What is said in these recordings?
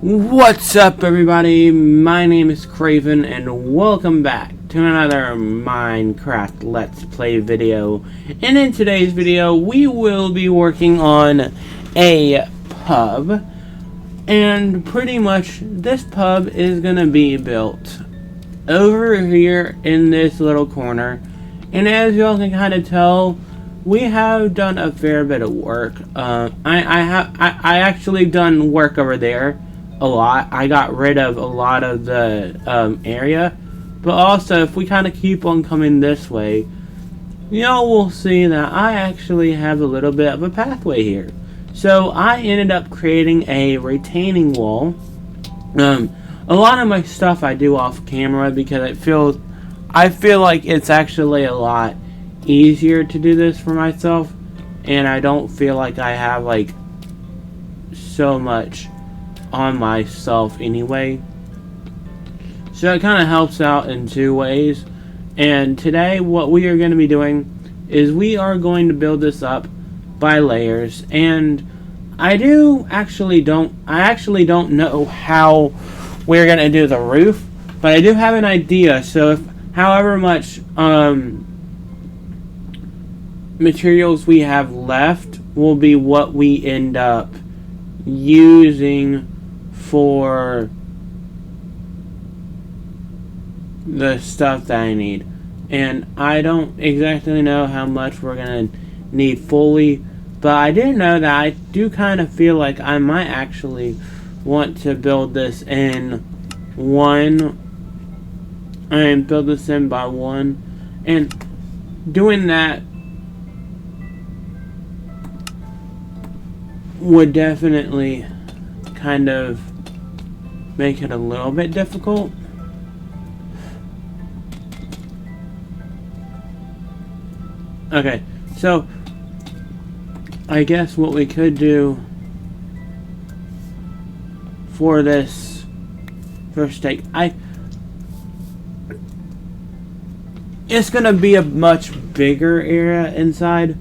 What's up, everybody? My name is Craven, and welcome back to another Minecraft Let's Play video. And in today's video, we will be working on a pub. And pretty much, this pub is going to be built over here in this little corner. And as y'all can kind of tell, we have done a fair bit of work. I actually done work over there a lot. I got rid of a lot of the area, but also if we kind of keep on coming this way, y'all will see that I actually have a little bit of a pathway here. So I ended up creating a retaining wall. A lot of my stuff I do off camera because I feel like it's actually a lot easier to do this for myself, and I don't feel like I have like so much on myself anyway. So it kind of helps out in two ways. And today what we are going to be doing is we are going to build this up by layers, and I actually don't know how we're going to do the roof, but I do have an idea. So if however much materials we have left will be what we end up using for the stuff that I need. And I don't exactly know how much we're gonna need fully, but I do know that I do kind of feel like I might actually want to build this in one and build this in by one, and doing that would definitely kind of make it a little bit difficult. Okay, so I guess what we could do for this first take, it's gonna be a much bigger area inside.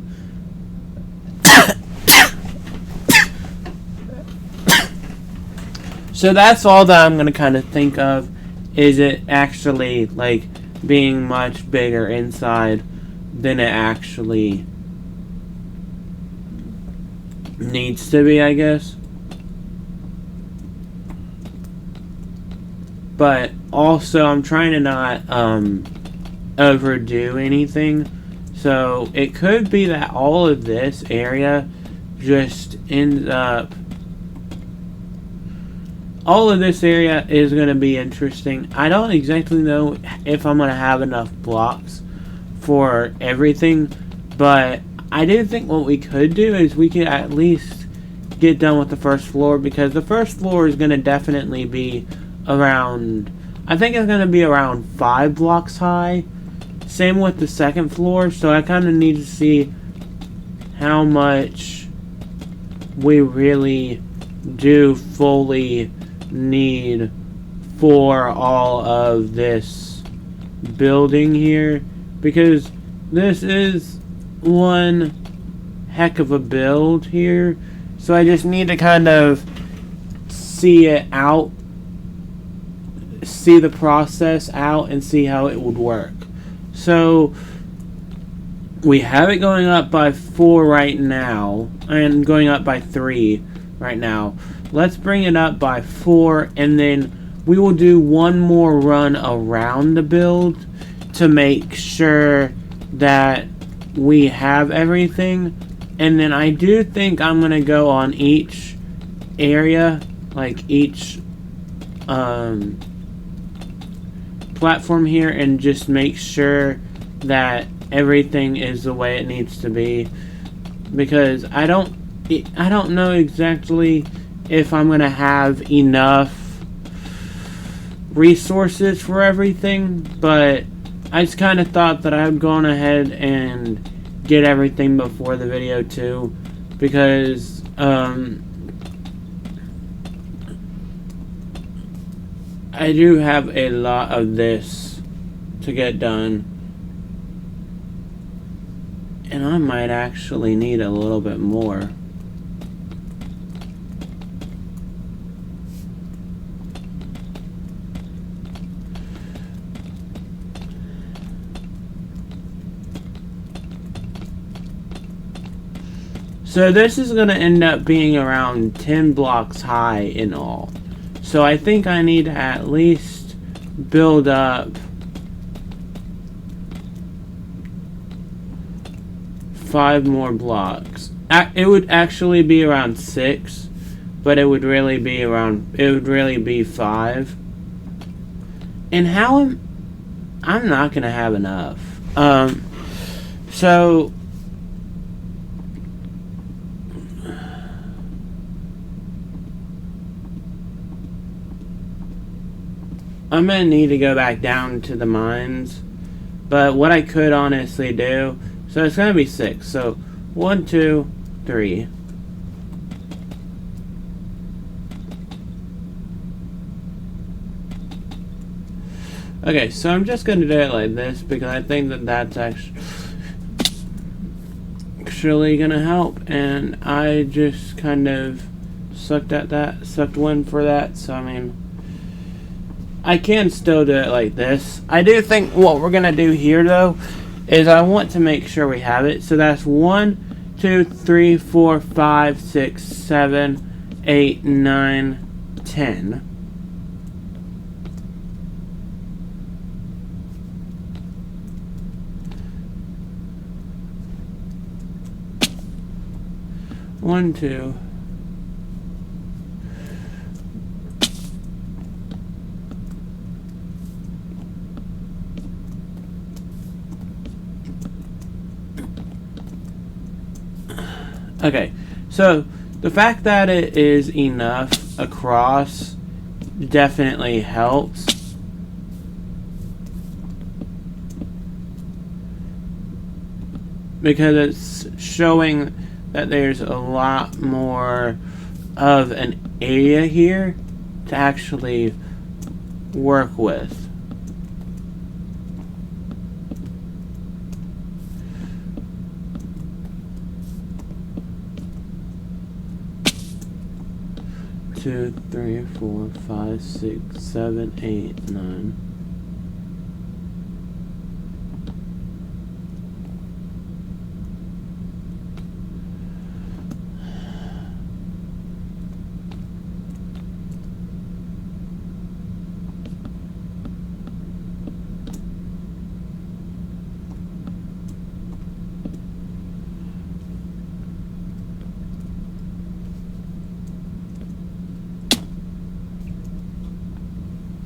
So that's all that I'm going to kind of think of, is it actually like being much bigger inside than it actually needs to be, I guess. But also I'm trying to not overdo anything. So it could be that all of this area just ends up, all of this area is going to be interesting. I don't exactly know if I'm going to have enough blocks for everything, but I do think what we could do is we could at least get done with the first floor, because the first floor is going to definitely be around, I think it's going to be around 5 blocks high. Same with the second floor, so I kind of need to see how much we really do fully need for all of this building here, because this is one heck of a build here. So I just need to kind of see it out, see the process out, and see how it would work. So we have it going up by 4 right now, and going up by 3 right now. Let's bring it up by 4, and then we will do one more run around the build to make sure that we have everything. And then I do think I'm going to go on each area, like each platform here, and just make sure that everything is the way it needs to be, because I don't know exactly if I'm going to have enough resources for everything, but I just kind of thought that I'd gone ahead and get everything before the video too, because I do have a lot of this to get done, and I might actually need a little bit more. So this is going to end up being around 10 blocks high in all. So I think I need to at least build up 5 more blocks. It would actually be around 6, but it would really be 5. And how I'm not gonna have enough. So I'm gonna need to go back down to the mines. But what I could honestly do, so it's gonna be 6. So 1, 2, 3. Okay, so I'm just gonna do it like this because I think that that's actually gonna help, and I just kind of sucked one for that. So I mean, I can still do it like this. I do think what we're gonna do here though is I want to make sure we have it. So that's 1, 2, 3, 4, 5, 6, 7, 8, 9, 10. One, two. Okay, so the fact that it is enough across definitely helps. Because it's showing that there's a lot more of an area here to actually work with. Two, 3, 4, 5, 6, 7, 8, 9.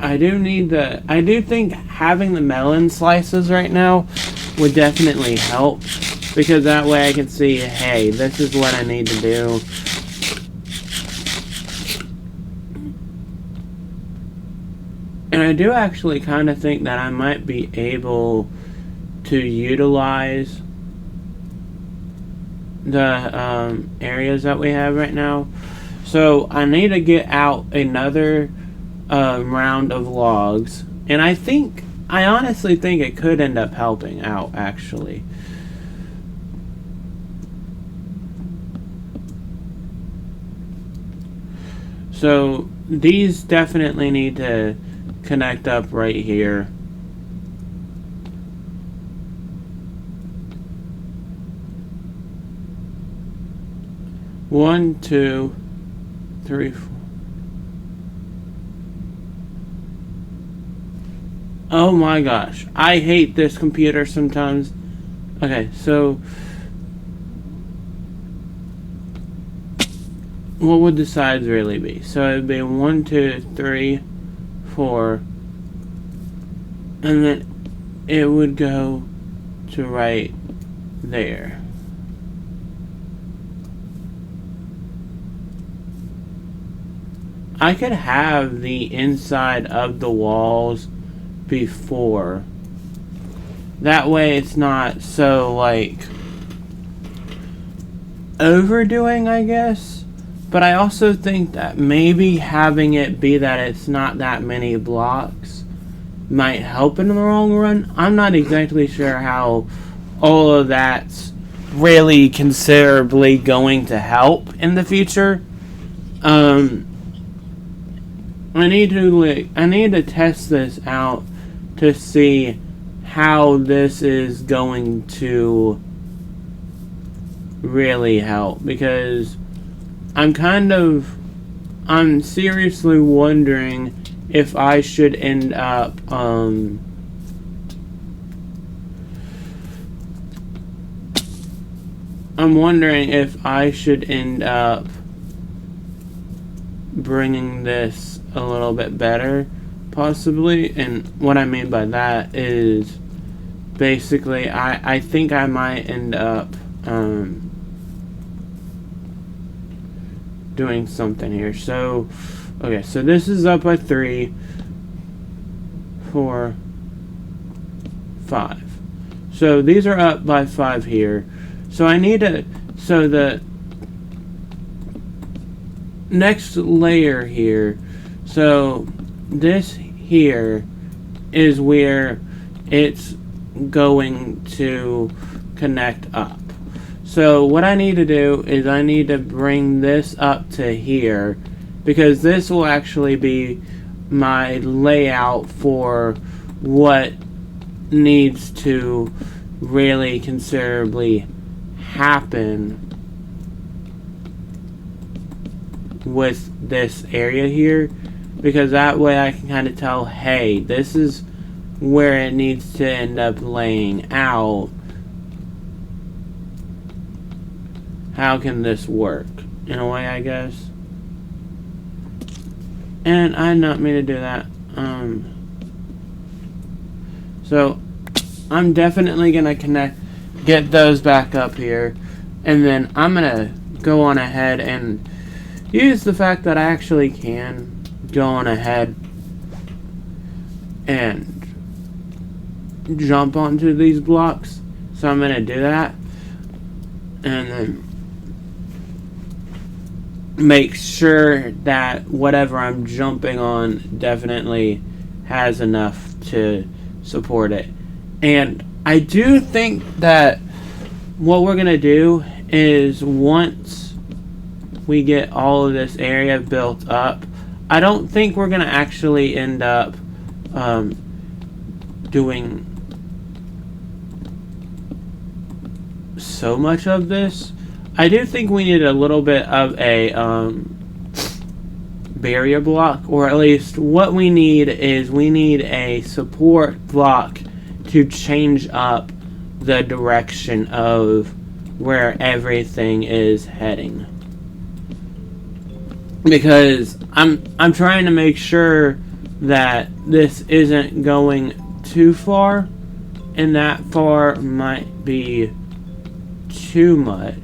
I do think having the melon slices right now would definitely help, because that way I can see, hey, this is what I need to do. And I do actually kind of think that I might be able to utilize the areas that we have right now. So I need to get out another round of logs, and I honestly think it could end up helping out actually. So these definitely need to connect up right here. One, 2, 3, 4. Oh my gosh, I hate this computer sometimes. Okay, so what would the sides really be? So it'd be 1, 2, 3, 4, and then it would go to right there. I could have the inside of the walls before. That way it's not so, like, overdoing, I guess. But I also think that maybe having it be that it's not that many blocks might help in the long run. I'm not exactly sure how all of that's really considerably going to help in the future. I need to test this out to see how this is going to really help, because I'm seriously wondering if I should end up I'm wondering if I should end up bringing this a little bit better, possibly. And what I mean by that is basically I think I might end up doing something here. So okay, so this is up by 3, 4, 5. So these are up by 5 here. So I need to, so the next layer here, so this here is where it's going to connect up. So what I need to do is I need to bring this up to here, because this will actually be my layout for what needs to really considerably happen with this area here, because that way I can kind of tell, hey, this is where it needs to end up laying out. How can this work in a way, I guess? And I did not mean to do that. So I'm definitely gonna get those back up here, and then I'm gonna go on ahead and use the fact that I actually can go on ahead and jump onto these blocks. So I'm gonna do that, and then make sure that whatever I'm jumping on definitely has enough to support it. And I do think that what we're gonna do is, once we get all of this area built up, I don't think we're gonna actually end up doing so much of this. I do think we need a little bit of a barrier block, or at least what we need is we need a support block to change up the direction of where everything is heading. Because I'm trying to make sure that this isn't going too far, and that far might be too much.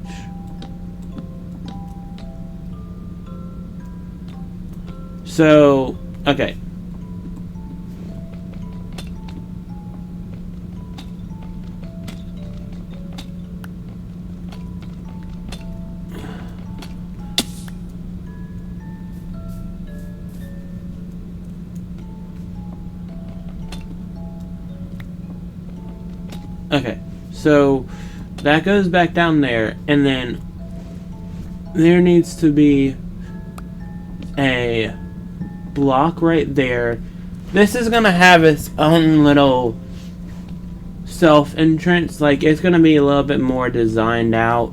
So, okay. Okay, so that goes back down there, and then there needs to be a block right there. This is gonna have its own little self entrance, like it's gonna be a little bit more designed out.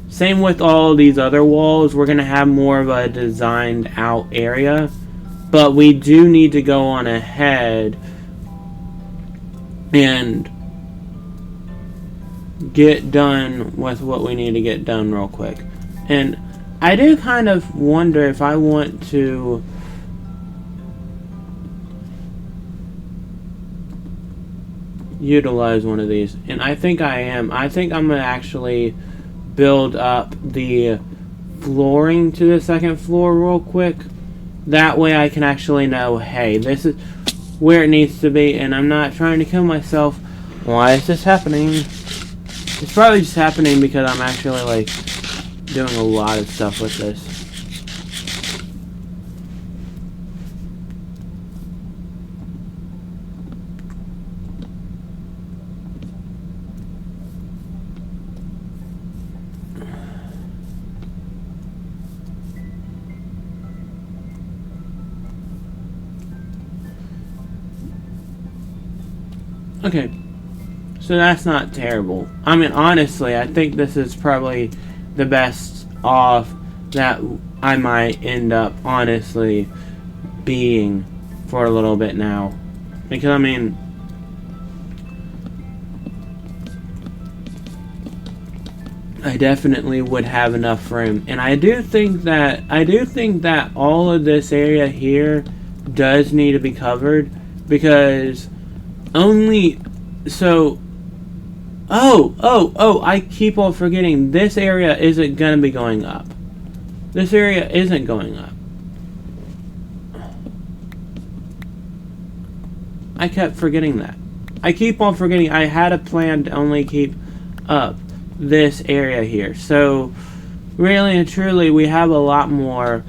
Same with all these other walls, we're gonna have more of a designed out area, but we do need to go on ahead and get done with what we need to get done real quick. And I do kind of wonder if I want to utilize one of these, and I think I am. I think I'm gonna actually build up the flooring to the second floor real quick. That way I can actually know, hey, this is where it needs to be, and I'm not trying to kill myself. Why is this happening? It's probably just happening because I'm actually like doing a lot of stuff with this. Okay, so that's not terrible. I mean, honestly, I think this is probably the best off that I might end up honestly being for a little bit now. Because I mean, I definitely would have enough room, and I do think that all of this area here does need to be covered, because only so. Oh! I keep on forgetting this area isn't gonna be going up. This area isn't going up. I kept forgetting that. I keep on forgetting I had a plan to only keep up this area here. So really and truly we have a lot more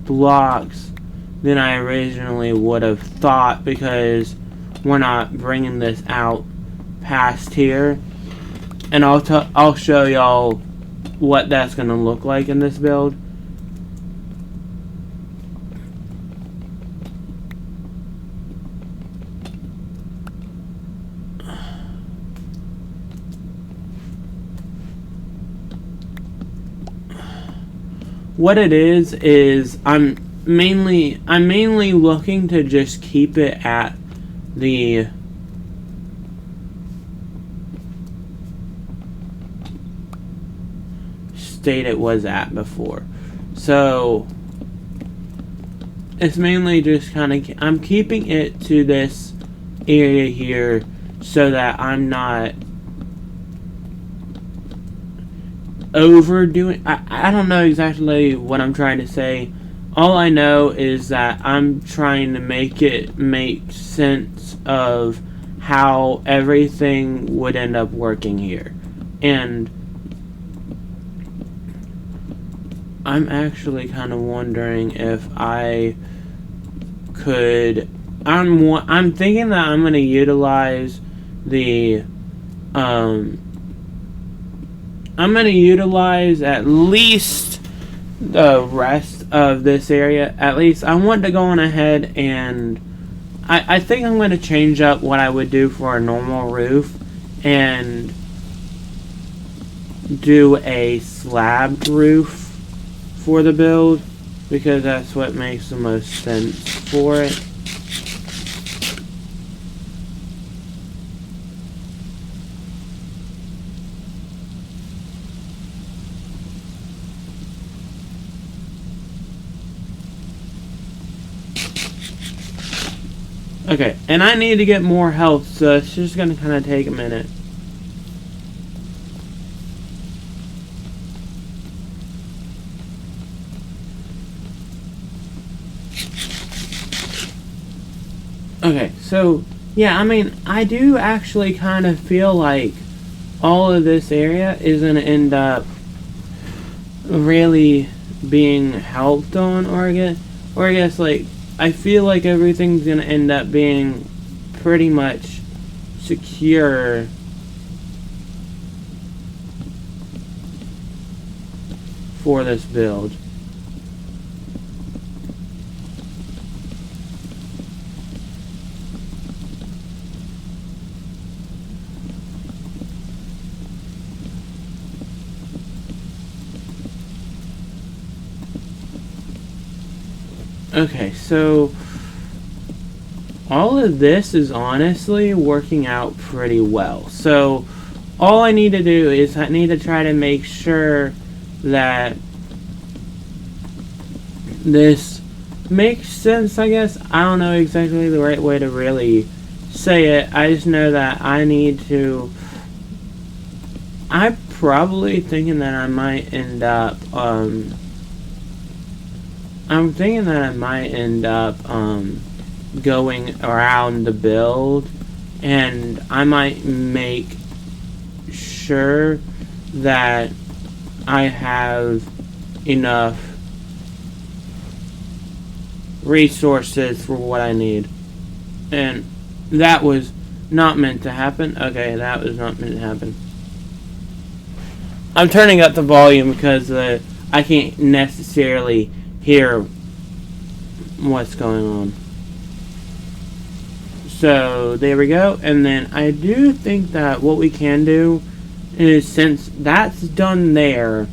blocks than I originally would have thought, because we're not bringing this out past here. And I'll show y'all what that's gonna look like in this build. What it is I'm mainly looking to just keep it at the state it was at before. So it's mainly just kind of, I'm keeping it to this area here so that I'm not overdoing. I don't know exactly what I'm trying to say. All I know is that I'm trying to make it make sense of how everything would end up working here. And I'm actually kind of wondering if I could, I'm thinking that I'm going to utilize the I'm going to utilize at least the rest of this area. At least I want to go on ahead and I think I'm going to change up what I would do for a normal roof and do a slabbed roof for the build, because that's what makes the most sense for it. Okay, and I need to get more health, so it's just gonna kind of take a minute. Okay, so yeah, I mean, I do actually kind of feel like all of this area is gonna end up really being helped on, or I guess like, I feel like everything's gonna end up being pretty much secure for this build. Okay, so all of this is honestly working out pretty well. So all I need to do is I need to try to make sure that this makes sense, I guess. I don't know exactly the right way to really say it. I just know that I need to... I'm probably thinking that I might end up... I'm thinking that I might end up going around the build, and I might make sure that I have enough resources for what I need. And that was not meant to happen. Okay, that was not meant to happen. I'm turning up the volume because I can't necessarily hear what's going on. So there we go. And then I do think that what we can do is, since that's done there,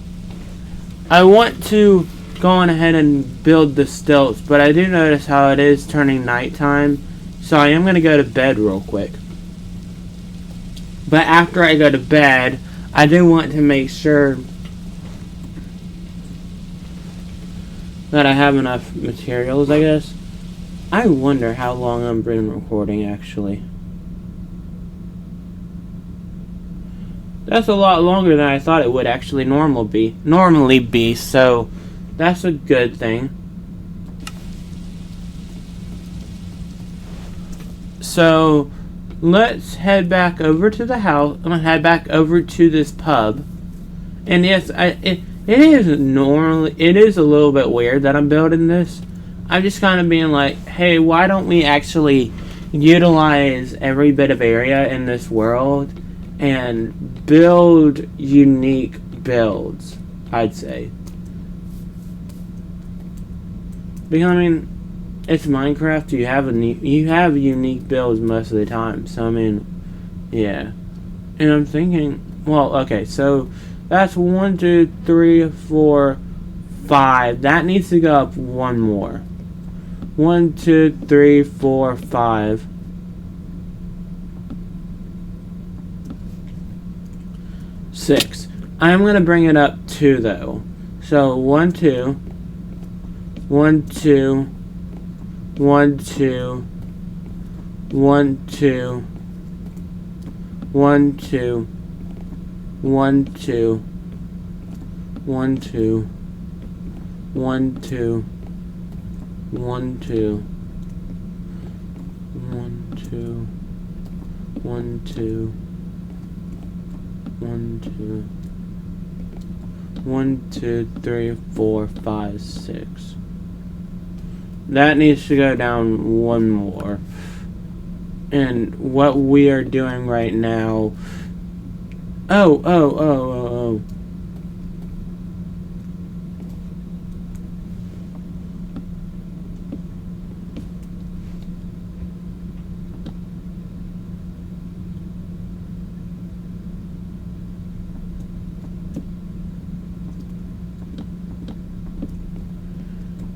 I want to go on ahead and build the stilts, but I do notice how it is turning nighttime, so I am going to go to bed real quick. But after I go to bed, I do want to make sure that I have enough materials, I guess. I wonder how long I've been recording, actually. That's a lot longer than I thought it would actually normally be, so that's a good thing. So let's head back over to the house. I'm gonna head back over to this pub. And yes, it is a little bit weird that I'm building this. I'm just kind of being like, hey, why don't we actually utilize every bit of area in this world and build unique builds, I'd say. Because, I mean, it's Minecraft, you have unique builds most of the time, so I mean, yeah. And I'm thinking, well, okay, so that's 1, 2, 3, 4, 5. That needs to go up one more. 1, 2, 3, 4, 5. 6. I'm gonna bring it up 2 though. So 1, 2, 1, 2, 1, 2, 1, 2, 1, 2, 1, 2, 1, 2, 1, 2, 1, 2, 1, 2, 1, 2, 1, 2, 1, 2, 3, 4, 5, 6. That needs to go down one more. And what we are doing right now... Oh.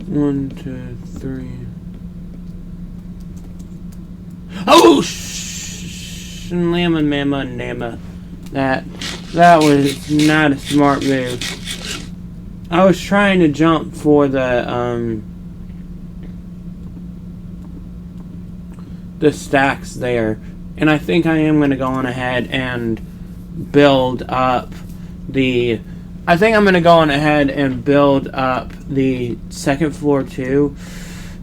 One, two, three. Oh, lemon, mama, nama. That was not a smart move. I was trying to jump for the stacks there, and I think I am going to go on ahead and build up the... I think I'm going to go on ahead and build up the second floor too.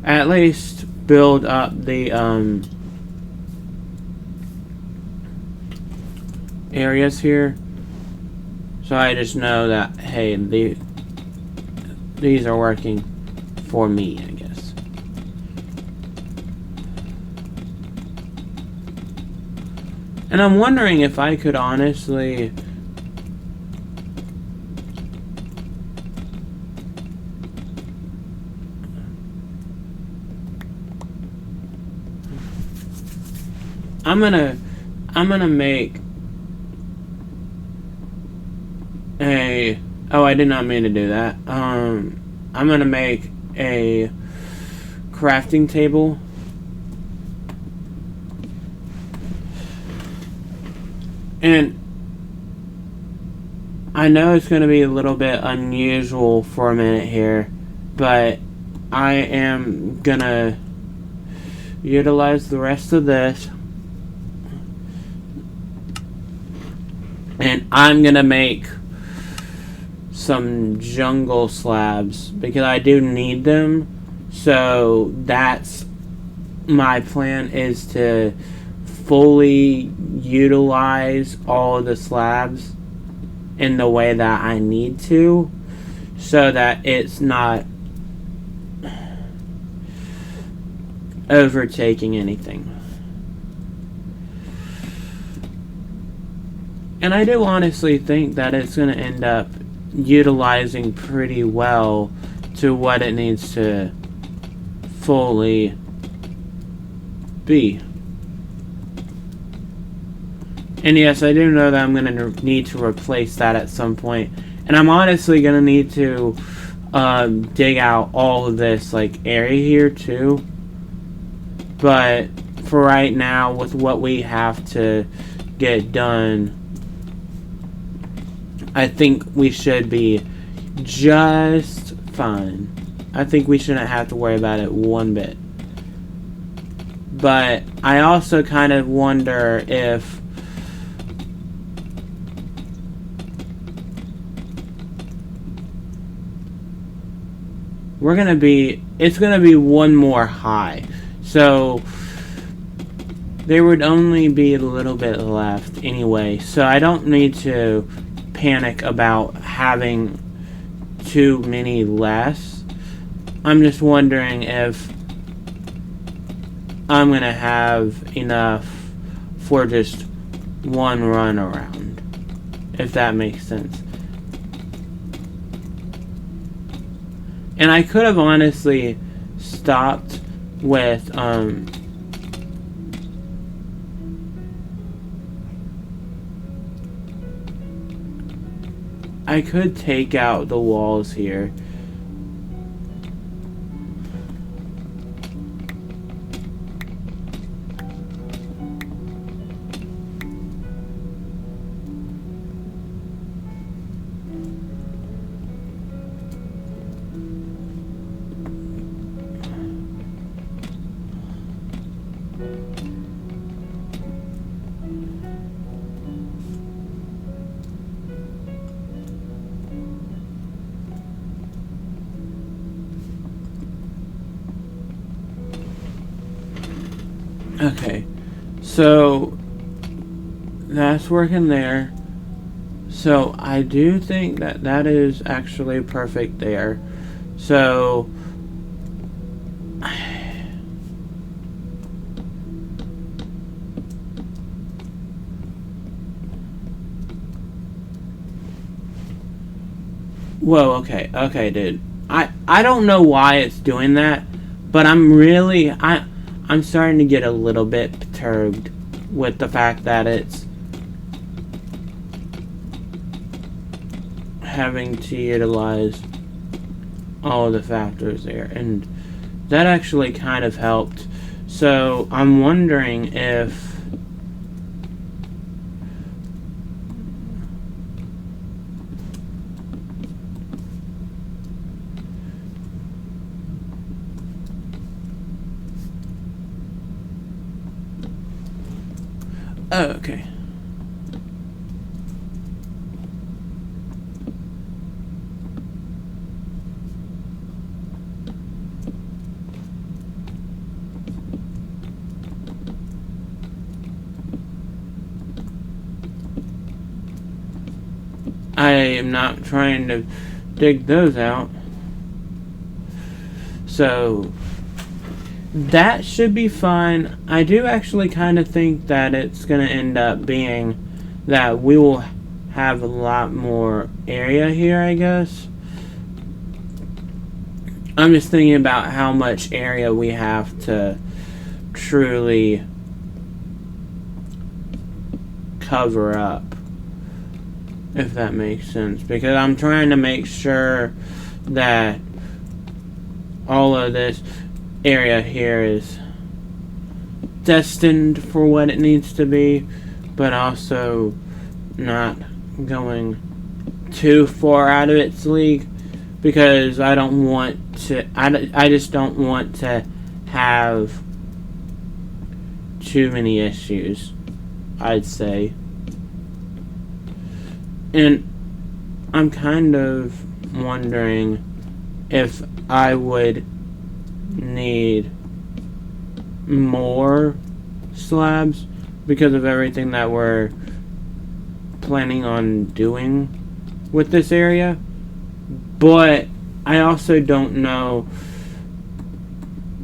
At least build up the areas here. So I just know that, hey, these are working for me, I guess. And I'm wondering if I could honestly... I'm gonna make a... Oh, I did not mean to do that. I'm gonna make a crafting table. And I know it's gonna be a little bit unusual for a minute here, but I am gonna utilize the rest of this. And I'm gonna make some jungle slabs because I do need them. So that's my plan, is to fully utilize all of the slabs in the way that I need to, so that it's not overtaking anything. And I do honestly think that it's going to end up utilizing pretty well to what it needs to fully be. And yes, I do know that I'm going to need to replace that at some point. And And I'm honestly gonna need to dig out all of this like area here too. But for right now, with what we have to get done, I think we should be just fine. I think we shouldn't have to worry about it one bit. But I also kind of wonder if it's gonna be one more high. So there would only be a little bit left anyway. So I don't need to panic about having too many less. I'm just wondering if I'm gonna have enough for just one run around, if that makes sense. And I could have honestly stopped with I could take out the walls here. Okay, so that's working there. So I do think that that is actually perfect there. So whoa, okay, dude. I don't know why it's doing that, but I'm starting to get a little bit perturbed with the fact that it's having to utilize all of the factors there, and that actually kind of helped. So I'm wondering if oh, okay. I am not trying to dig those out. So that should be fine. I do actually kind of think that it's going to end up being that we will have a lot more area here, I guess. I'm just thinking about how much area we have to truly cover up, if that makes sense. Because I'm trying to make sure that all of this area here is destined for what it needs to be, but also not going too far out of its league, because I don't want to I just don't want to have too many issues, I'd say. And I'm kind of wondering if I would need more slabs because of everything that we're planning on doing with this area. But I also don't know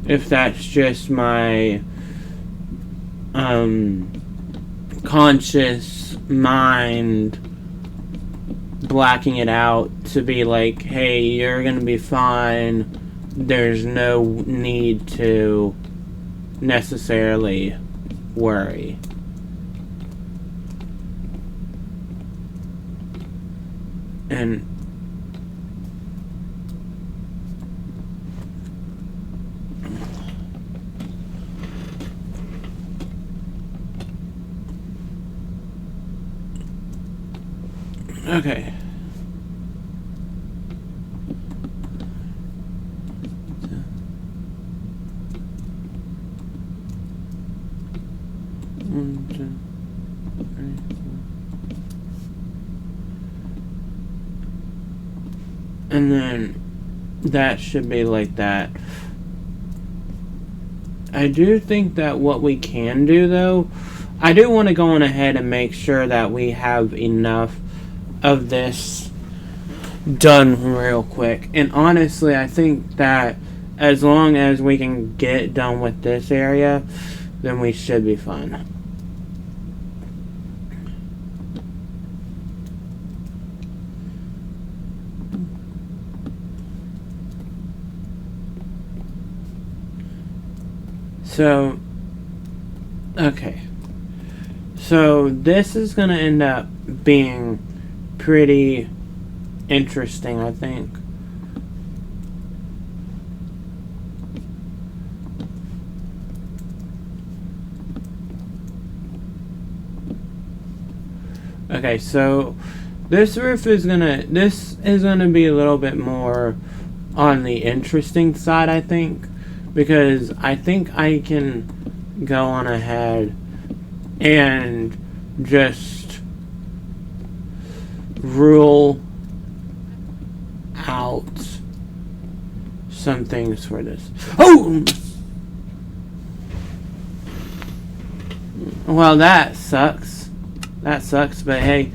if that's just my conscious mind blacking it out to be like, hey, you're gonna be fine, there's no need to necessarily worry. And Okay. And then that should be like that. I do think that what we can do, though, I do want to go on ahead and make sure that we have enough of this done real quick. And honestly, I think that as long as we can get done with this area, then we should be fine. So, okay. So, this is going to end up being pretty interesting, I think. Okay, so this roof is gonna be a little bit more on the interesting side, I think, because I think I can go on ahead and just rule out some things for this. Oh! Well, that sucks. That sucks, but hey,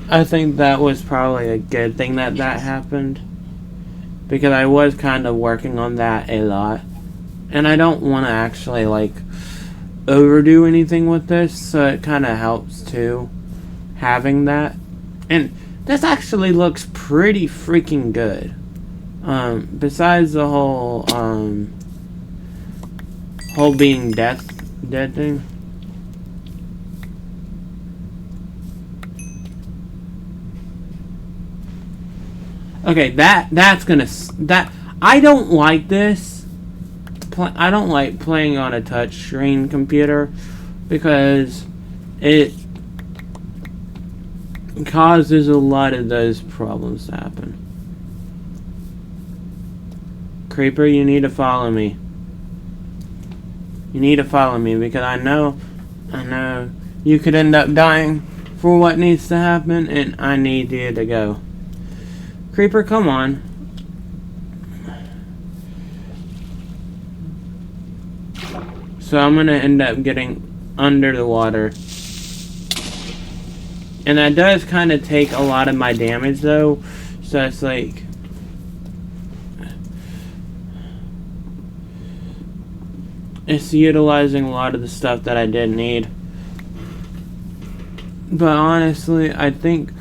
I think that was probably a good thing that happened, because I was kind of working on that a lot, and I don't want to actually like overdo anything with this, so it kind of helps too having that. And this actually looks pretty freaking good. Besides the whole being dead thing. Okay, that's gonna I don't like this. I don't like playing on a touchscreen computer because it causes a lot of those problems to happen. Creeper, you need to follow me. You need to follow me because I know you could end up dying for what needs to happen, and I need you to go. Creeper, come on. So I'm gonna end up getting under the water. And that does kind of take a lot of my damage though. So it's like, it's utilizing a lot of the stuff that I didn't need. But honestly, I think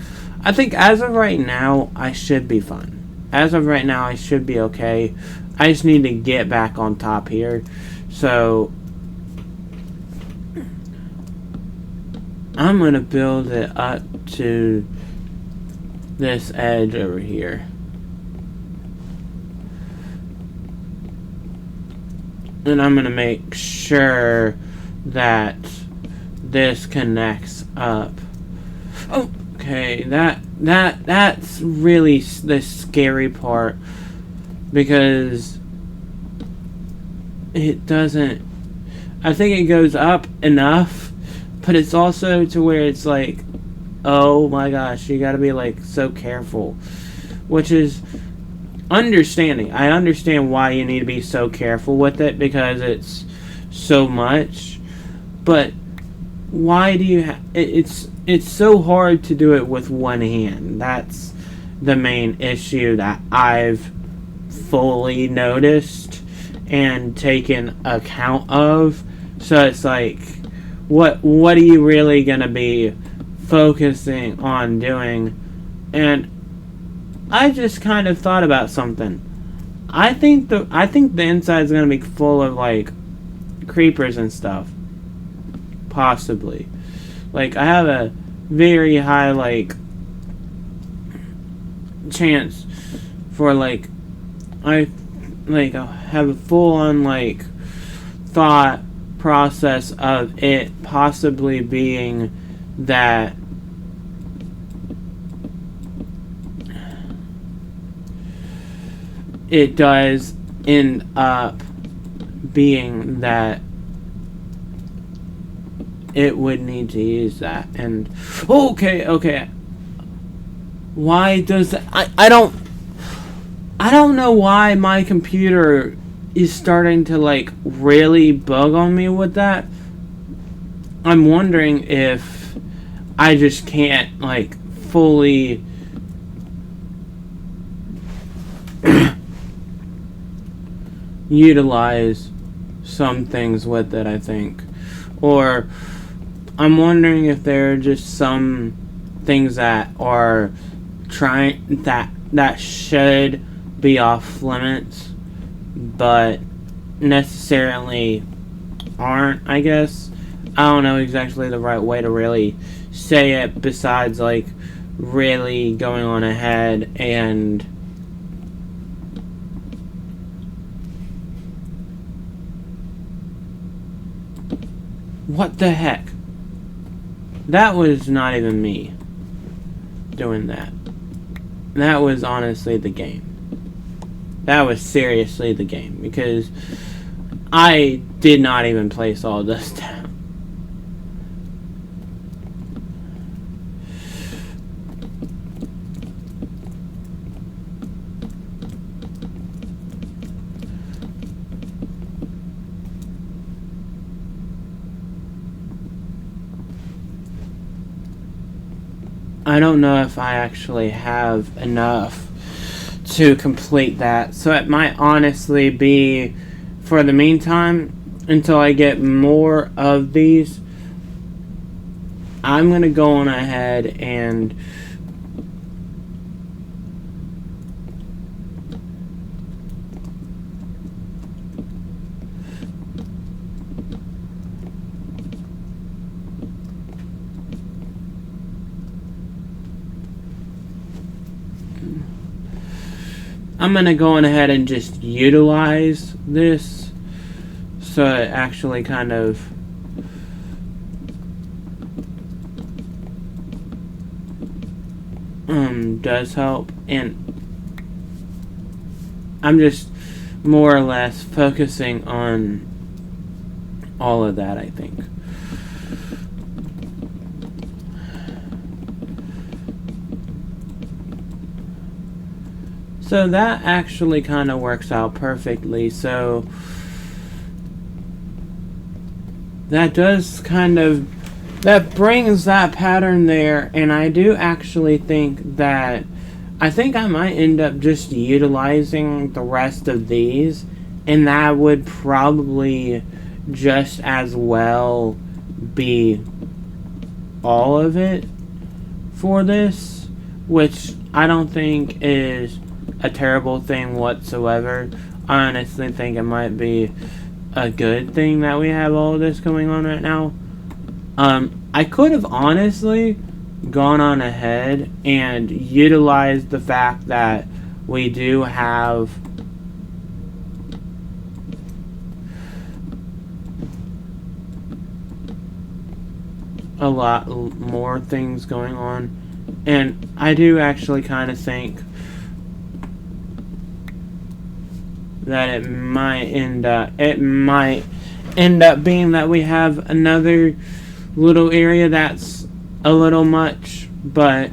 as of right now, I should be fine. As of right now, I should be okay. I just need to get back on top here. So I'm going to build it up to this edge over here. And I'm going to make sure that this connects up. Oh, okay, that's really the scary part, because it doesn't, I think it goes up enough, but it's also to where it's like, oh my gosh, you gotta be like so careful, which is understanding. I understand why you need to be so careful with it, because it's so much, but why do you it's so hard to do it with one hand. That's the main issue that I've fully noticed and taken account of. So it's like, what are you really gonna be focusing on doing? And I just kind of thought about something. I think the inside is gonna be full of like creepers and stuff. Possibly. Like, I have a very high like chance for like I have a full on like thought process of it possibly being that it does end up being that it would need to use that. And okay. Why does that? I don't know why my computer is starting to like really bug on me with that. I'm wondering if I just can't like fully utilize some things with it, I think. Or I'm wondering if there are just some things that are that should be off limits but necessarily aren't, I guess. I don't know exactly the right way to really say it besides like really going on ahead and what the heck? That was not even me doing that. That was honestly the game. That was seriously the game, because I did not even place all this down. I don't know if I actually have enough to complete that, so it might honestly be, for the meantime, until I get more of these, I'm gonna go on ahead and just utilize this so it actually kind of does help, and I'm just more or less focusing on all of that, I think. So that actually kind of works out perfectly. So that does kind of, that brings that pattern there, and I do actually think that I might end up just utilizing the rest of these, and that would probably just as well be all of it for this, which I don't think is a terrible thing whatsoever. I honestly think it might be a good thing that we have all of this going on right now. I could have honestly gone on ahead and utilized the fact that we do have a lot more things going on, and I do actually kind of think that it might end up being that we have another little area that's a little much, but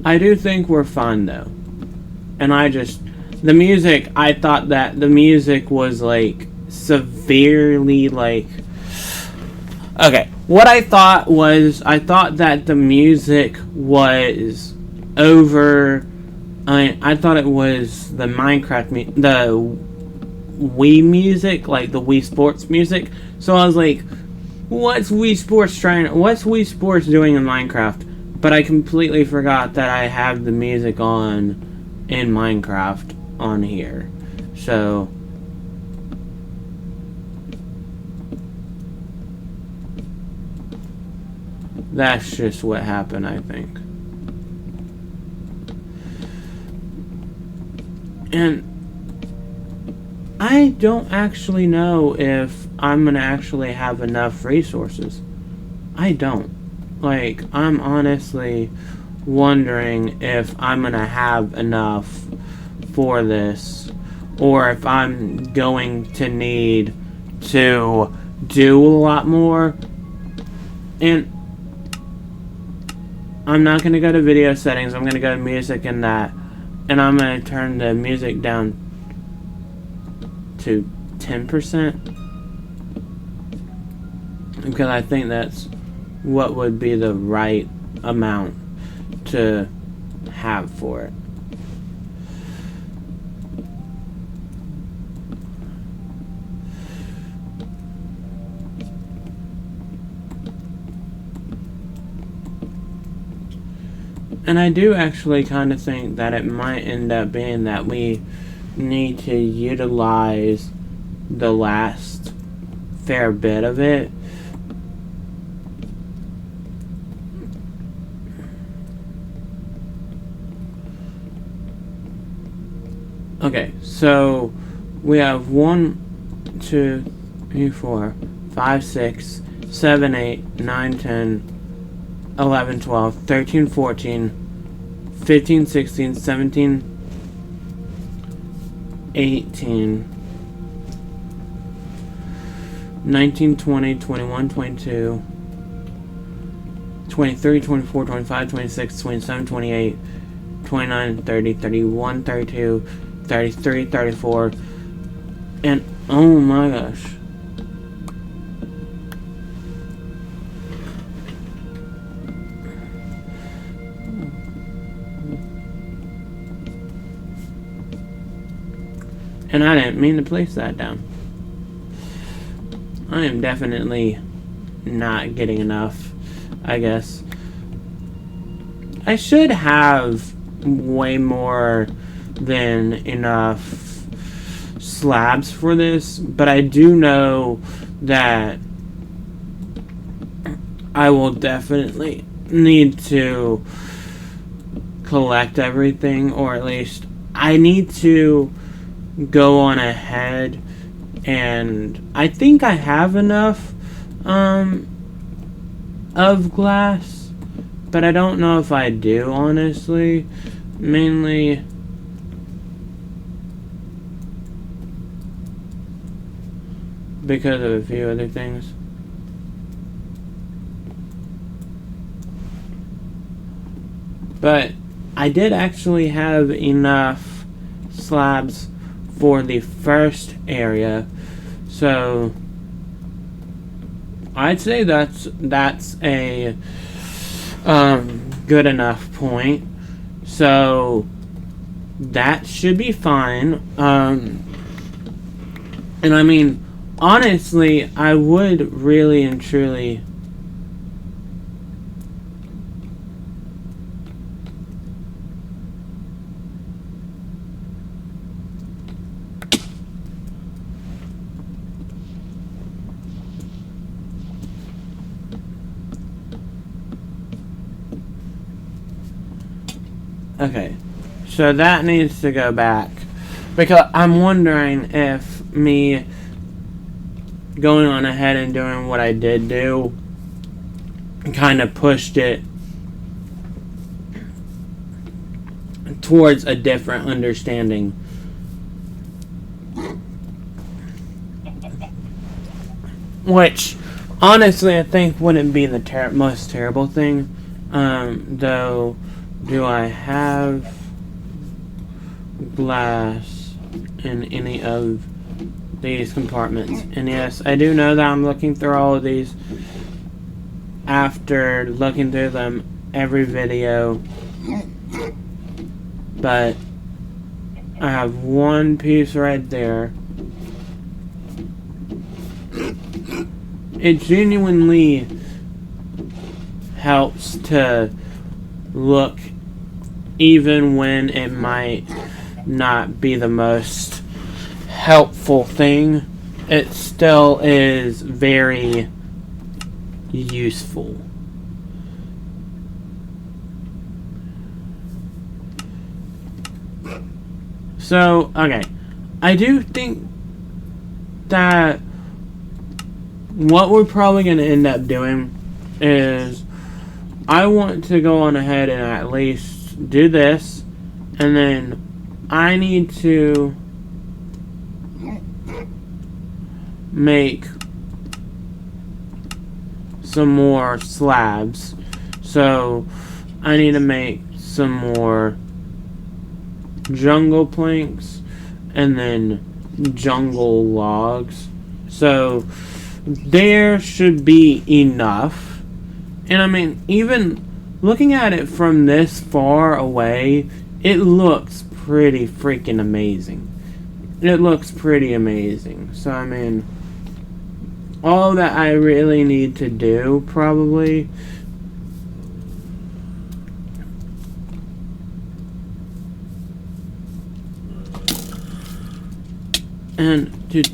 I do think we're fine though. And the music, I thought that the music was like severely like, okay, what I thought that the music was over. I thought it was the Minecraft, the Wii music, like the Wii Sports music. So I was like, what's Wii Sports doing in Minecraft? But I completely forgot that I have the music on in Minecraft on here. So that's just what happened, I think. And I don't actually know if I'm gonna actually have enough resources. I don't. Like, I'm honestly wondering if I'm gonna have enough for this, or if I'm going to need to do a lot more. And I'm not gonna go to video settings, I'm gonna go to music and that, and I'm gonna turn the music down to 10%, because I think that's what would be the right amount to have for it. And I do actually kind of think that it might end up being that we need to utilize the last fair bit of it. Okay, so we have 1, 2, 3, 4, 5, 6, 7, 8, 9, 10, 11, 12, 13, 14, 15, 16, 17, 18, 19, 20, 21, 22, 23, 24, 25, 26, 27, 28, 29, 30, 31, 32, 33, 34, and oh my gosh. And I didn't mean to place that down. I am definitely not getting enough, I guess. I should have way more than enough slabs for this, but I do know that I will definitely need to collect everything, or at least I need to go on ahead, and I think I have enough of glass, but I don't know if I do, honestly, mainly because of a few other things. But I did actually have enough slabs for the first area, so I'd say that's a good enough point. So that should be fine. And I mean, honestly, I would really and truly okay, so that needs to go back, because I'm wondering if me going on ahead and doing what I did do kind of pushed it towards a different understanding. Which, honestly, I think wouldn't be the most terrible thing. Though, do I have glass in any of these compartments? And yes, I do know that I'm looking through all of these after looking through them every video, but I have one piece right there. It genuinely helps to look, even when it might not be the most helpful thing, it still is very useful. So, okay, I do think that what we're probably going to end up doing is I want to go on ahead and at least do this, and then I need to make some more slabs. So I need to make some more jungle planks and then jungle logs. So there should be enough. And I mean, even looking at it from this far away, it looks pretty freaking amazing. It looks pretty amazing. So I mean, all that I really need to do probably and dude,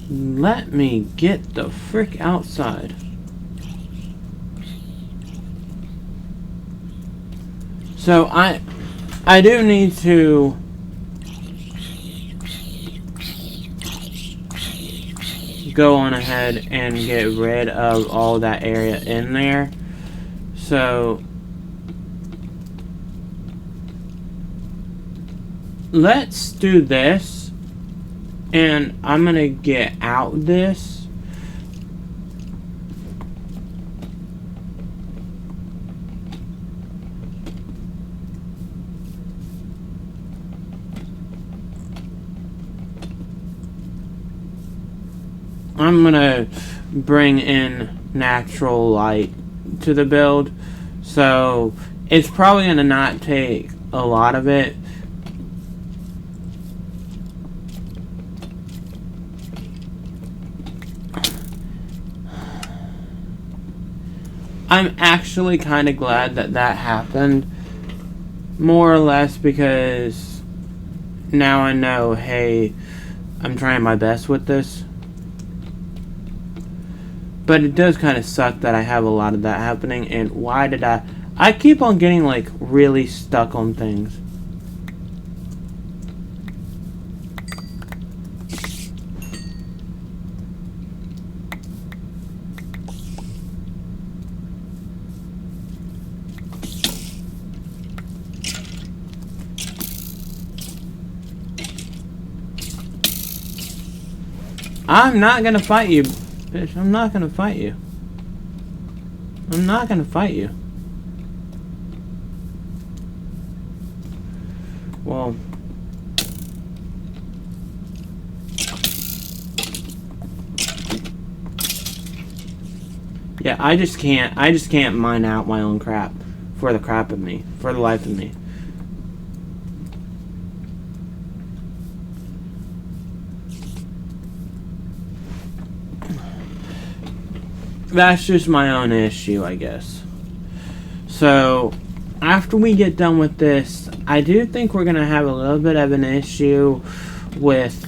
let me get the frick outside. So I do need to go on ahead and get rid of all that area in there. So let's do this, and I'm gonna get out this. I'm gonna bring in natural light to the build, so it's probably gonna not take a lot of it. I'm actually kind of glad that that happened, more or less, because now I know, hey, I'm trying my best with this. But it does kind of suck that I have a lot of that happening, and why did I keep on getting, like, really stuck on things. I'm not gonna fight you. Bitch, I'm not gonna fight you. I'm not gonna fight you. Well, yeah, I just can't mine out my own crap for the life of me. That's just my own issue, I guess. So, after we get done with this, I do think we're going to have a little bit of an issue with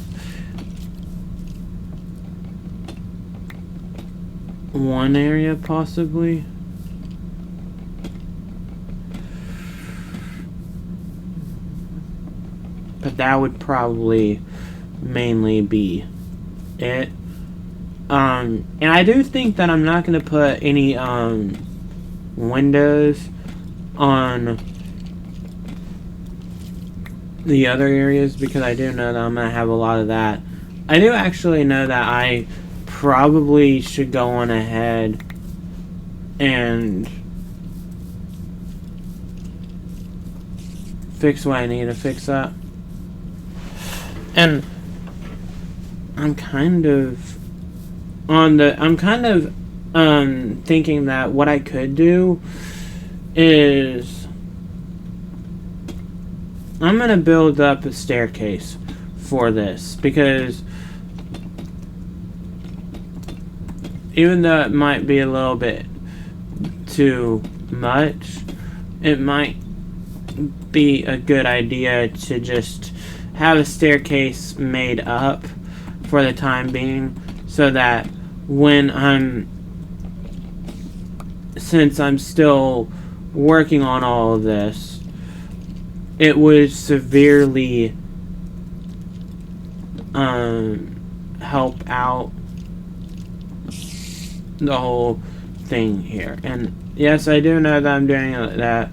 one area, possibly. But that would probably mainly be it. And I do think that I'm not going to put any windows on the other areas, because I do know that I'm going to have a lot of that. I do actually know that I probably should go on ahead and fix what I need to fix up. And I'm kind of thinking that what I could do is I'm gonna build up a staircase for this, because even though it might be a little bit too much, it might be a good idea to just have a staircase made up for the time being, so that since I'm still working on all of this, it would severely help out the whole thing here. And Yes, I do know that I'm doing that.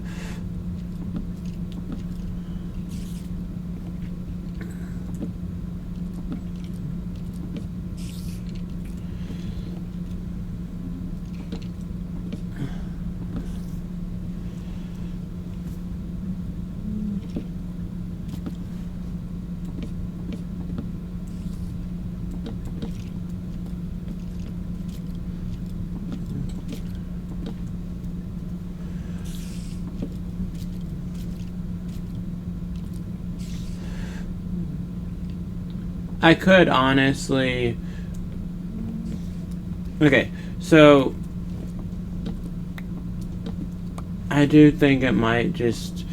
I could honestly... Okay, so... I do think it might just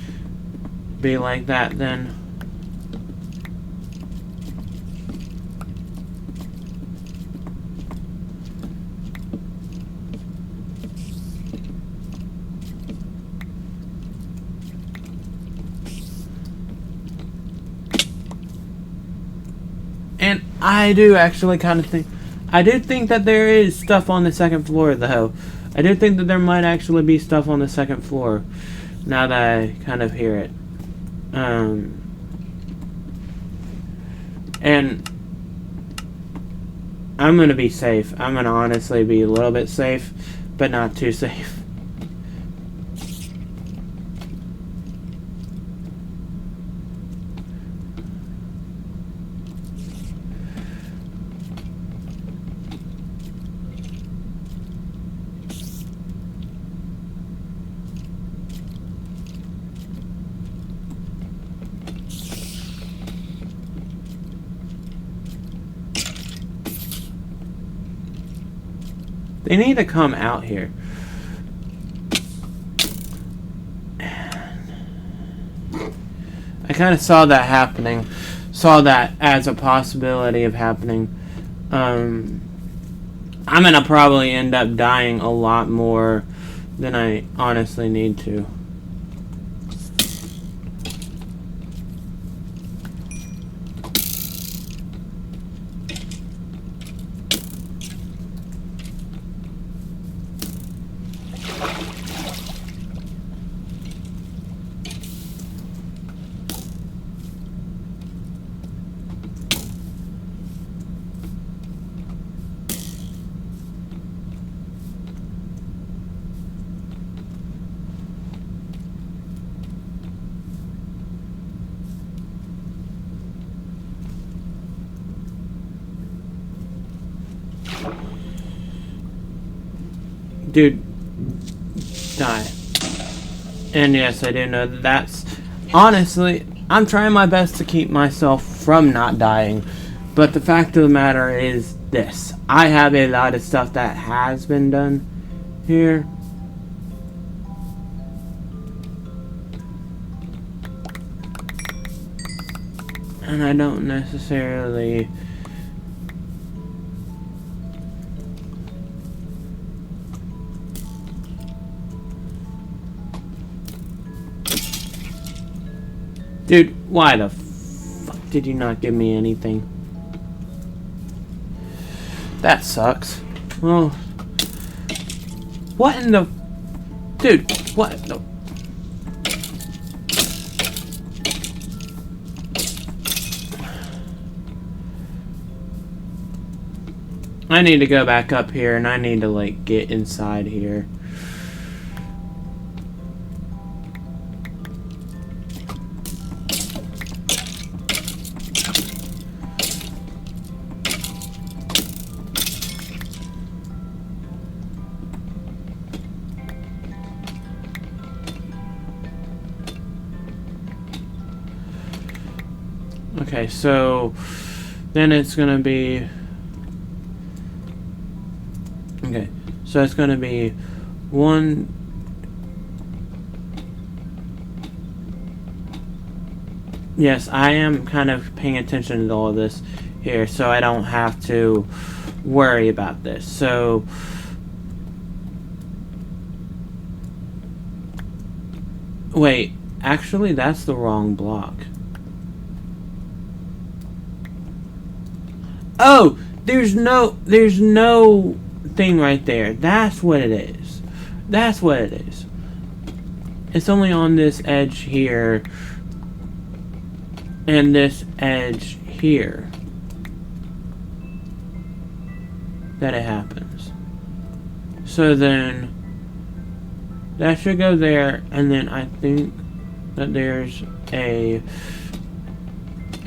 be like that then. And I do actually kind of think... I do think that there is stuff on the second floor, though. I do think that there might actually be stuff on the second floor, now that I kind of hear it. And I'm going to be safe. I'm going to honestly be a little bit safe, but not too safe. They need to come out here. I kind of saw that happening. Saw that as a possibility of happening. I'm gonna probably end up dying a lot more than I honestly need to. Dude, die. And yes, I do know that that's... Honestly, I'm trying my best to keep myself from not dying. But the fact of the matter is this. I have a lot of stuff that has been done here. And I don't necessarily... Dude, why the fuck did you not give me anything? That sucks. Well... What in the... Dude, what the... I need to go back up here and I need to, like, get inside here. Okay, so then it's gonna be... Okay, so it's gonna be one... Yes, I am kind of paying attention to all of this here, so I don't have to worry about this. So... Wait, actually that's the wrong block. Oh, there's no thing right there. That's what it is. That's what it is. It's only on this edge here and this edge here that it happens. So then that should go there, and then I think that there's a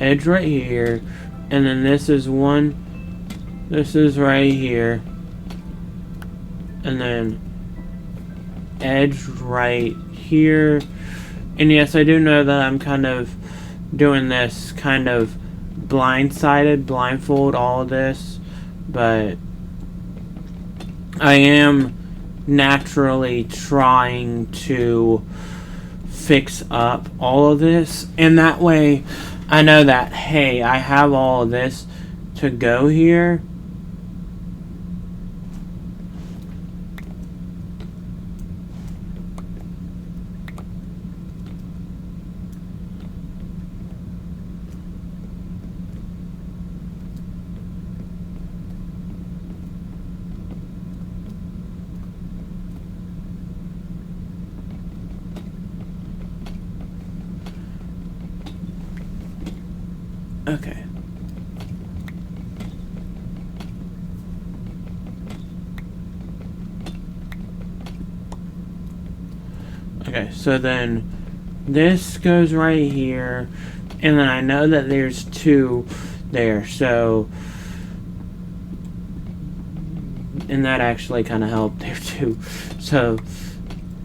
edge right here, and then this is right here, and then edge right here. And yes, I do know that I'm kind of doing this kind of blindfold all of this, but I am naturally trying to fix up all of this, and that way I know that, hey, I have all of this to go here. Okay. Okay, so then this goes right here, and then I know that there's two there, so, and that actually kind of helped there too. So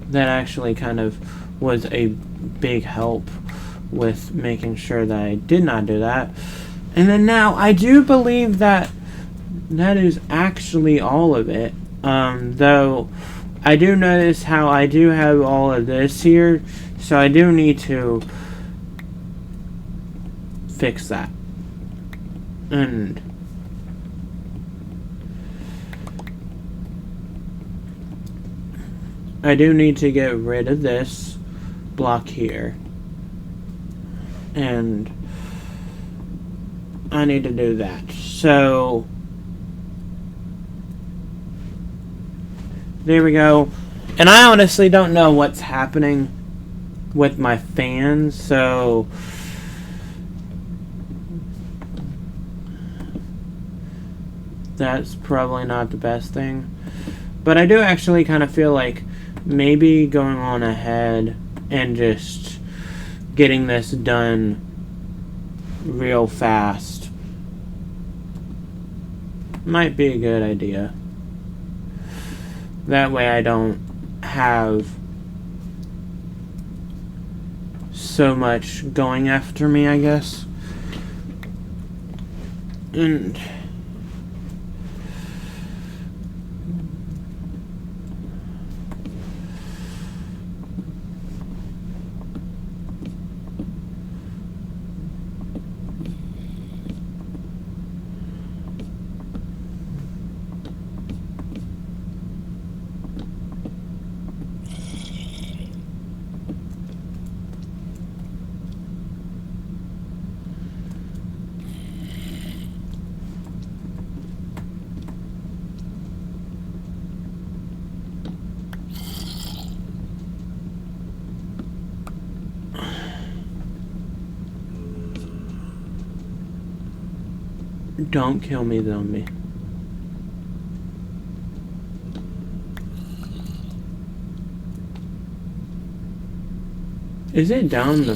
that actually kind of was a big help with making sure that I did not do that. And then now I do believe that that is actually all of it, though I do notice how I do have all of this here, so I do need to fix that. And I do need to get rid of this block here, and I need to do that. So there we go. And I honestly don't know what's happening with my fans, so that's probably not the best thing. But I do actually kind of feel like maybe going on ahead and just getting this done real fast might be a good idea. That way I don't have so much going after me, I guess. And don't kill me, zombie. Is it down the...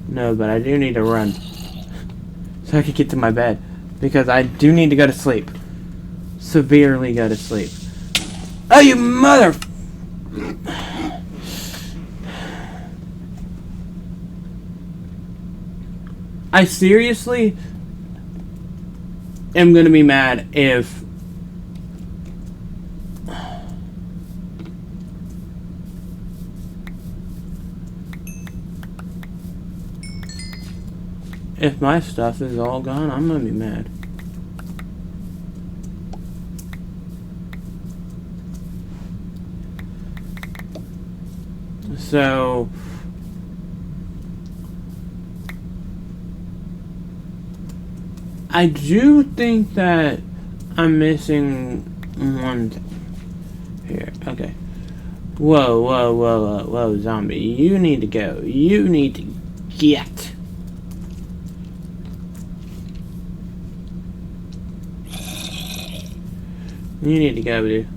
No, but I do need to run so I can get to my bed, because I do need to go to sleep. Severely go to sleep. Oh, you mother... I seriously am gonna be mad if my stuff is all gone. I'm gonna be mad. So I do think that I'm missing one thing. Here, okay. Whoa, whoa, whoa, whoa, whoa, zombie. You need to go. You need to get. You need to go, dude.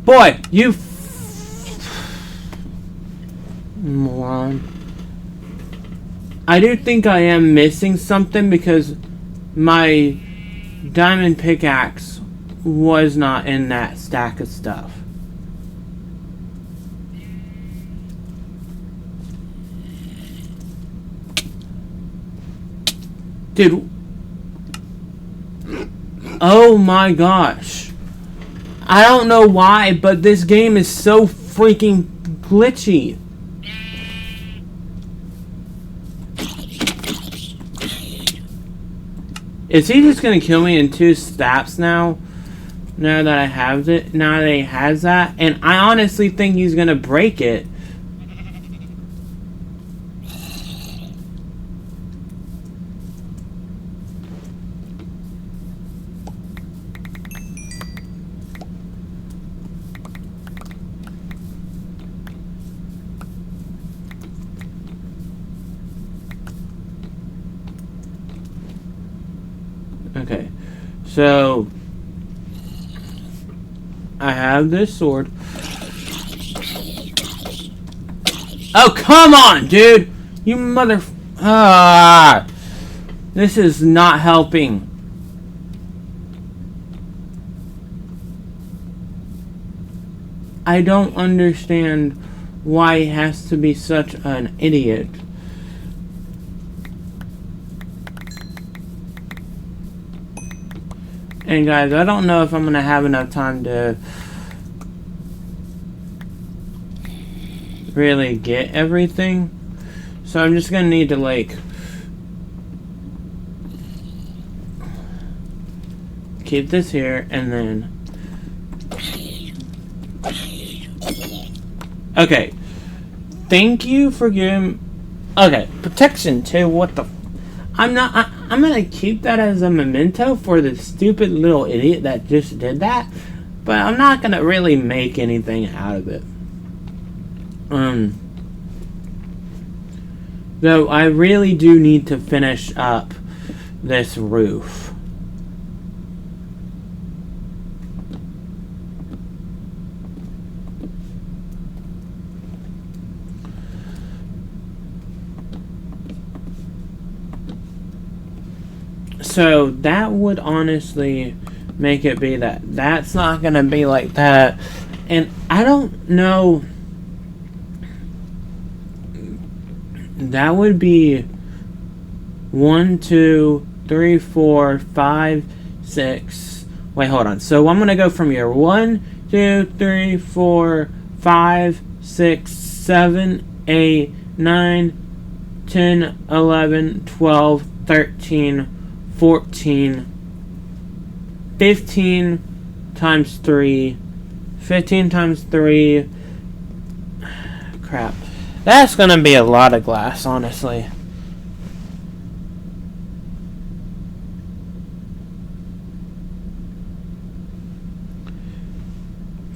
Boy, you moron. I do think I am missing something because my diamond pickaxe was not in that stack of stuff. Dude. Oh my gosh. I don't know why, but this game is so freaking glitchy. Is he just gonna kill me in 2 steps now? Now that I have it, now that he has that, and I honestly think he's gonna break it. Okay, so I have this sword. Oh, come on, dude! You mother... This is not helping. I don't understand why he has to be such an idiot. And guys, I don't know if I'm gonna have enough time to really get everything. So I'm just gonna need to like keep this here and then okay. Thank you for giving okay, protection 2, what the I'm gonna keep that as a memento for the stupid little idiot that just did that, but I'm not gonna really make anything out of it. Though I really do need to finish up this roof. So that would honestly make it be that. That's not gonna be like that. And I don't know. That would be 1, 2, 3, 4, 5, 6. Wait, hold on. So I'm gonna go from here. 1, 2, 3, 4, 5, 6, 7, 8, 9, 10, 11, 12, 13, 14, 15 times 3, 15 times 3, crap. That's gonna be a lot of glass, honestly.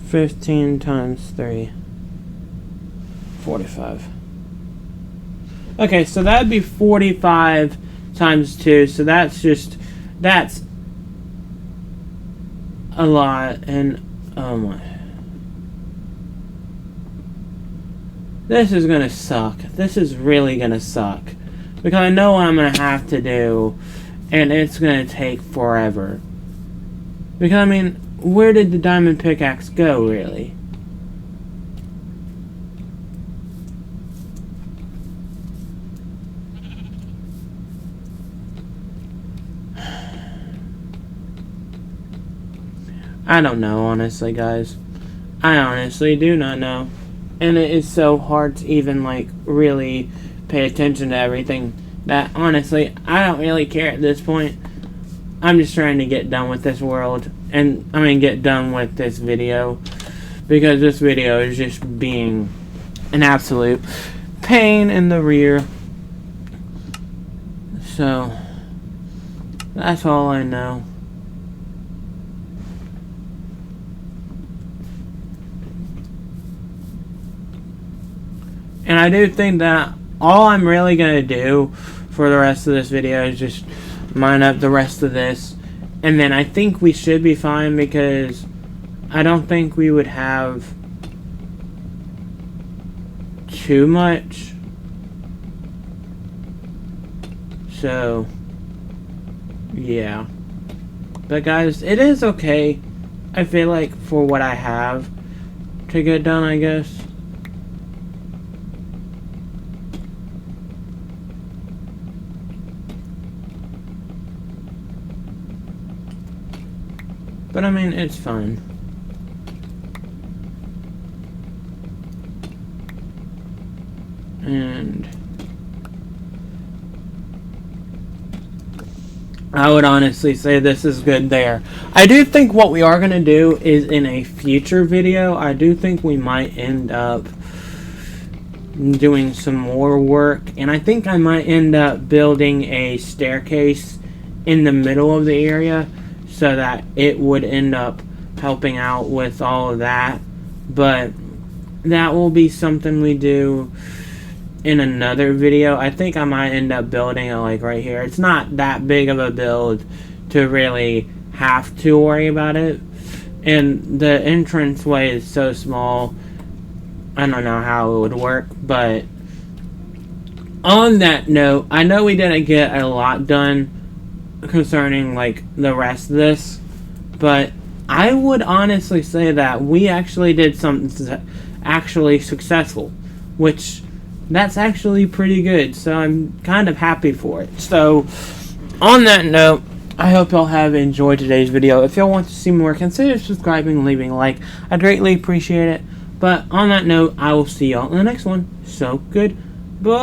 $15 times 3, 45. Okay, so that'd be 45 times 2, so that's a lot, and oh my, this is gonna suck. This is really gonna suck, because I know what I'm gonna have to do, and it's gonna take forever, because I mean, where did the diamond pickaxe go, really? I don't know, honestly, guys. I honestly do not know. And it is so hard to even, like, really pay attention to everything that, honestly, I don't really care at this point. I'm just trying to get done with this world. And, I mean, get done with this video. Because this video is just being an absolute pain in the rear. So, that's all I know. And I do think that all I'm really going to do for the rest of this video is just mine up the rest of this. And then I think we should be fine, because I don't think we would have too much. So, yeah. But guys, it is okay, I feel like, for what I have to get done, I guess. But I mean, it's fine. And I would honestly say this is good there. I do think what we are going to do is, in a future video, I do think we might end up doing some more work. And I think I might end up building a staircase in the middle of the area, so that it would end up helping out with all of that. But that will be something we do in another video. I think I might end up building it like right here. It's not that big of a build to really have to worry about it. And the entranceway is so small, I don't know how it would work. But on that note, I know we didn't get a lot done concerning like the rest of this, but I would honestly say that we actually did something actually successful, which that's actually pretty good, so I'm kind of happy for it. So on that note, I hope y'all have enjoyed today's video. If y'all want to see more, consider subscribing and leaving a like. I'd greatly appreciate it. But on that note, I will see y'all in the next one. So goodbye.